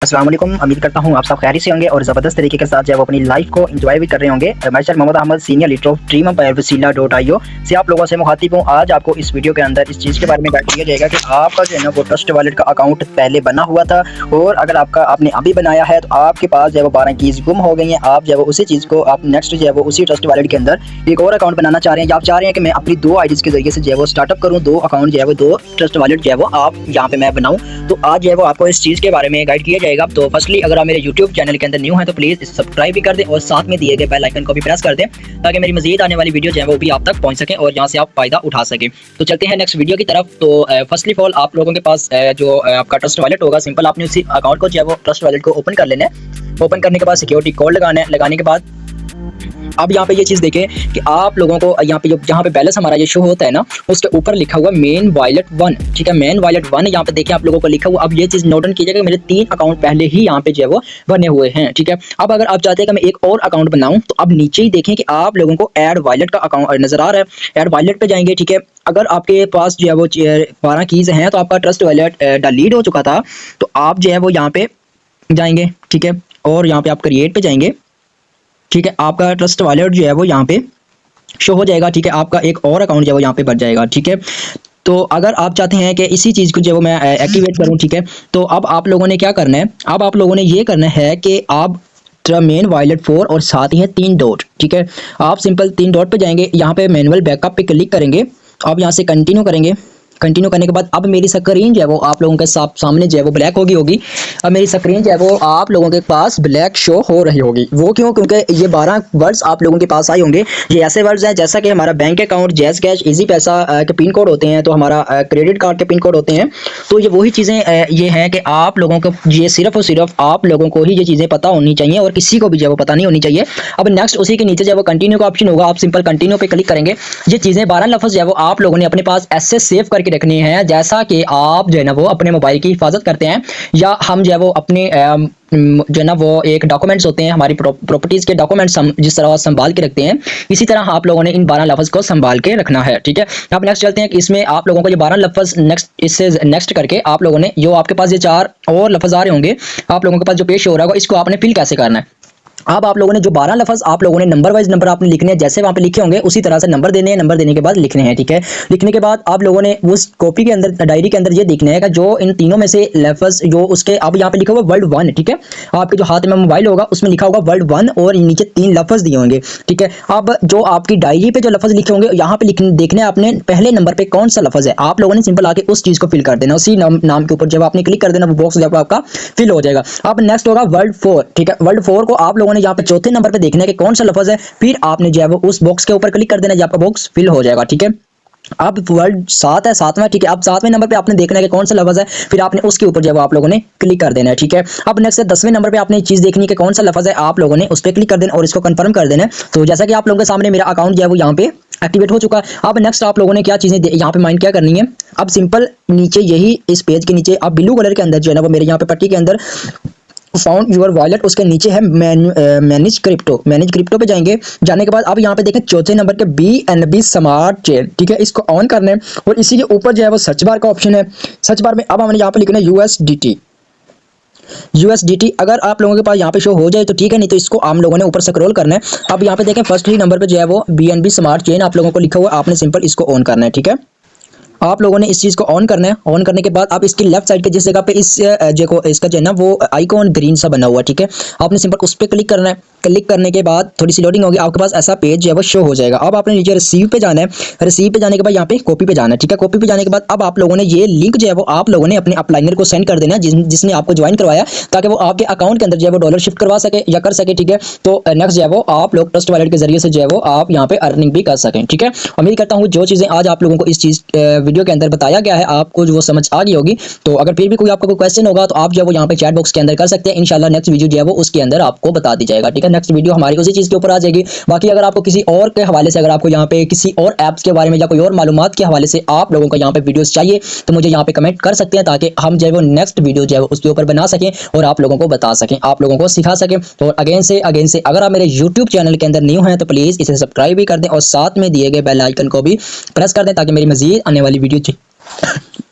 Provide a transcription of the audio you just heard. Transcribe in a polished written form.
अस्सलाम वालेकुम। उम्मीद करता हूँ आप सब खैरियत से होंगे और ज़बरदस्त तरीके के साथ जो है वो अपनी लाइफ को एंजॉय भी कर रहे होंगे। मैं sir Mohammed Ahmed, senior leader of dream empire वसीला.io से आप लोगों से मुखातिब हूँ। आज आपको इस वीडियो के अंदर इस चीज़ के बारे में गाइड किया जाएगा कि आपका जो है ना वो ट्रस्ट वॉलेट का अकाउंट पहले बना हुआ था और अगर आपने अभी बनाया है तो आपके पास जो है वो 12 कीज़ गुम हो गई हैं। आप जो है वो उसी चीज़ को आप नेक्स्ट जो है वो उसी ट्रस्ट वॉलेट के अंदर एक और अकाउंट बनाना चाह रहे हैं या आप चाह रहे हैं कि मैं अपनी 2 आईडीज़ के जरिए से जो है वो स्टार्टअप करूँ, 2 अकाउंट जो है वो 2 ट्रस्ट वॉलेट जो है वो आप यहाँ पे मैं बनाऊँ। तो आज जो है वो आपको इस चीज़ के बारे में गाइड किया जाएगा। तो फर्स्टली अगर आप मेरे यूट्यूब चैनल के अंदर न्यू हैं तो प्लीज़ सब्सक्राइब भी कर दें और साथ में दिए गए बेल आइकन को भी प्रेस कर दें ताकि मेरी मजीद आने वाली वीडियो जो है वो भी आप तक पहुंच सकें और यहाँ से आप फ़ायदा उठा सकें। तो चलते हैं नेक्स्ट वीडियो की तरफ। तो फर्स्टली ऑफ ऑल आप लोगों के पास जो आपका ट्रस्ट वॉलेट होगा, सिंपल आपने उसी अकाउंट को जो है वो ट्रस्ट वॉलेट को ओपन कर लेना है। ओपन करने के बाद सिक्योरिटी कोड लगाना है। लगाने के बाद अब यहाँ पे ये चीज़ देखें कि आप लोगों को यहाँ पे जहाँ पे बैलेंस हमारा ये शो होता है ना, उसके ऊपर लिखा हुआ मेन वॉलेट 1, ठीक है, मेन वॉलेट 1 यहाँ पे देखें आप लोगों को लिखा हुआ। अब ये चीज़ नोट कीजिएगा कि मेरे 3 अकाउंट पहले ही यहाँ पे जो है वो बने हुए हैं, ठीक है। अब अगर आप चाहते हैं कि मैं एक और अकाउंट बनाऊँ तो अब नीचे ही देखें कि आप लोगों को ऐड वॉलेट का अकाउंट नजर आ रहा है। ऐड वॉलेट पे जाएंगे, ठीक है। अगर आपके पास जो है वो 12 कीज़ हैं तो आपका ट्रस्ट वॉलेट डिलीट हो चुका था, तो आप जो है वो यहाँ पे जाएंगे, ठीक है, और यहाँ पे आप क्रिएट पे जाएंगे, ठीक है। आपका ट्रस्ट वॉलेट जो है वो यहाँ पे शो हो जाएगा, ठीक है। आपका एक और अकाउंट जो है वो यहाँ पे बन जाएगा, ठीक है। तो अगर आप चाहते हैं कि इसी चीज़ को जो है वो मैं एक्टिवेट करूँ, ठीक है, तो अब आप लोगों ने क्या करना है, अब आप लोगों ने ये करना है कि आप मेन वॉलेट 4 और साथ ही है 3 डॉट, ठीक है। आप सिंपल 3 डॉट पे जाएंगे, यहाँ पे मैनुअल बैकअप पे क्लिक करेंगे। आप यहाँ से कंटिन्यू करेंगे। कंटिन्यू करने के बाद अब मेरी स्क्रीन जो है वो आप लोगों के सामने जो है वो ब्लैक होगी। अब मेरी स्क्रीन जो है वो आप लोगों के पास ब्लैक शो हो रही होगी। वो क्यों? क्योंकि ये 12 वर्ड्स आप लोगों के पास आए होंगे। ये ऐसे वर्ड्स हैं जैसा कि हमारा bank account, jazz cash, easy पैसा के पिन कोड होते हैं, तो हमारा क्रेडिट कार्ड के पिन कोड होते हैं। तो ये वही चीज़ें ये हैं कि आप लोगों को ये सिर्फ और सिर्फ आप लोगों को ही ये चीज़ें पता होनी चाहिए और किसी को भी जो है वो पता नहीं होनी चाहिए। अब नेक्स्ट उसी के नीचे जो है वो कंटिन्यू का ऑप्शन होगा। आप सिंपल कंटिन्यू पे क्लिक करेंगे। ये चीज़ें 12 लफ्ज़ जो है वो आप लोगों ने अपने पास ऐसे सेव करके रखनी है जैसा कि आप जो है ना वो अपने मोबाइल की हिफाजत करते हैं या हम जो है वो अपने जो है ना वो एक डॉक्यूमेंट्स होते हैं, हमारी प्रॉपर्टीज़ के डॉक्यूमेंट्स हम जिस तरह संभाल के रखते हैं, इसी तरह आप लोगों ने इन 12 लफ्ज़ को संभाल के रखना है, ठीक है। अब नेक्स्ट चलते हैं कि इसमें आप लोगों को ये 12 लफ्ज़ इससे नेक्स्ट करके आप लोगों ने जो आपके पास ये 4 और लफ्ज़ आ रहे होंगे आप लोगों के पास जो पेश हो रहा होगा, इसको आपने फिल कैसे करना है। अब आप लोगों ने जो 12 लफ्ज़ आप लोगों ने नंबर वाइज नंबर आपने लिखने हैं, जैसे वहाँ पे लिखे होंगे उसी तरह से नंबर देने हैं। नंबर देने के बाद लिखने हैं, ठीक है। लिखने के बाद आप लोगों ने उस कॉपी के अंदर, डायरी के अंदर ये देखना है कि जो इन तीनों में से लफ्ज़ जो उसके अब यहाँ पे लिखा हुआ वर्ड 1, ठीक है। आपके जो हाथ में मोबाइल होगा उसमें लिखा होगा वर्ड 1 और नीचे 3 लफ्ज़ दिए होंगे, ठीक है। अब जो आपकी डायरी पे जो लफ्ज़ लिखे होंगे यहाँ पे देखने आपने पहले नंबर पे कौन सा लफ्ज़ है। आप लोगों ने सिंपल आके उस चीज़ को फिल कर देना। उसी नाम के ऊपर जब आपने क्लिक कर देना वो बॉक्स जब आपका फिल हो जाएगा। अब नेक्स्ट होगा वर्ड 4, ठीक है। वर्ड 4 को आप लोगों ने यहाँ पे चौथे नंबर पे देखना है कि कौन सा लफ्ज़ है, फिर आपने जो है वो उस बॉक्स के ऊपर क्लिक कर देना, जब आपका बॉक्स फिल हो जाएगा, ठीक है। अब वर्ड 7 है, 7वां, ठीक है। अब 7वें नंबर पे आपने देखना है कि कौन सा लफ्ज़ है, फिर आपने उसके ऊपर जो है आप लोगों ने क्लिक कर देना है, ठीक है। अब नेक्स्ट 10वें नंबर पे आपने चीज़ देखनी है कि कौन सा लफ्ज़ है, आप लोगों ने उस पर क्लिक कर देना और इसको कंफर्म कर देना है। तो जैसा कि आप लोगों के सामने मेरा अकाउंट जो है वो यहाँ पे एक्टिवेट हो चुका है। अब नेक्स्ट आप लोगों ने क्या चीज़ें यहाँ पे माइंड क्या करनी है। अब सिंपल नीचे यही इस पेज के नीचे आप ब्लू कलर के अंदर जो है ना वो मेरे यहाँ पे पट्टी के अंदर फाउंड योर वॉलेट, उसके नीचे है मैनेज क्रिप्टो। मैनेज क्रिप्टो पे जाएंगे। जाने के बाद अब यहाँ पे देखें चौथे नंबर के BNB स्मार्ट चेन, ठीक है। इसको ऑन करना है और इसी के ऊपर जो है वो सर्च बार का ऑप्शन है। सर्च बार में अब हमने यहाँ पे लिखना है USDT। अगर आप लोगों के पास यहाँ पे शो हो जाए तो ठीक है, नहीं तो इसको हम लोगों ने ऊपर स्क्रॉल करना है। अब यहाँ पे देखें फर्स्ट ही नंबर पे जो है वो BNB स्मार्ट चेन आप लोगों को लिखा हुआ है। आपने सिंपल इसको ऑन करना है, ठीक है। आप लोगों ने इस चीज़ को ऑन करना है। ऑन करने के बाद आप इसकी लेफ्ट साइड के जिस जगह पे इस जो इसका जो है ना वो आइकॉन ग्रीन सा बना हुआ, ठीक है। आपने सिंपल उस पर क्लिक करना है। क्लिक करने के बाद थोड़ी सी लोडिंग होगी, आपके पास ऐसा पेज जो है वो शो हो जाएगा। अब आपने नीचे रिसीव पे जाना है। रिसीव पे जाने के बाद यहाँ पे कॉपी पे जाना है, ठीक है। कॉपी पे जाने के बाद अब आप लोगों ने ये लिंक जो है वो आप लोगों ने अपने अपलाइनर को सेंड कर देना है, जिसने आपको ज्वाइन करवाया, ताकि वो आपके अकाउंट के अंदर जो है वो डॉलर शिफ्ट करवा सके या कर सके, ठीक है। तो नेक्स्ट जो है वो आप लोग ट्रस्ट वॉलेट के जरिए से जो है वो आप यहाँ पे अर्निंग भी कर सकें, ठीक है। उम्मीद करता हूँ जो चीज़ें आज आप लोगों को इस चीज़ वीडियो के अंदर बताया गया है आपको जो वो समझ आ गई होगी। तो अगर फिर भी कोई आपका कोई क्वेश्चन होगा तो आप जो है वो यहाँ पे चैट बॉक्स के अंदर कर सकते हैं। इंशाल्लाह नेक्स्ट वीडियो जो है वो उसके अंदर आपको बता दी जाएगा, ठीक है। नेक्स्ट वीडियो हमारी उसी चीज़ के ऊपर आ जाएगी। बाकी अगर आपको किसी और के हवाले से, अगर आपको यहाँ पे किसी और ऐप्स के बारे में या कोई और मालूमात के हवाले से आप लोगों को यहाँ पे वीडियोस चाहिए तो मुझे यहाँ पे कमेंट कर सकते हैं, ताकि हम जो है वो नेक्स्ट वीडियो जो है उसके ऊपर बना सकें और आप लोगों को बता सकें, आप लोगों को सिखा सकें। तो अगेन से अगर आप मेरे यूट्यूब चैनल के अंदर न्यू हैं तो प्लीज़ इसे सब्सक्राइब भी कर दें और साथ में दिए गए बेल आइकन को भी प्रेस कर दें, ताकि मेरी मजीद आने वाली वीडियो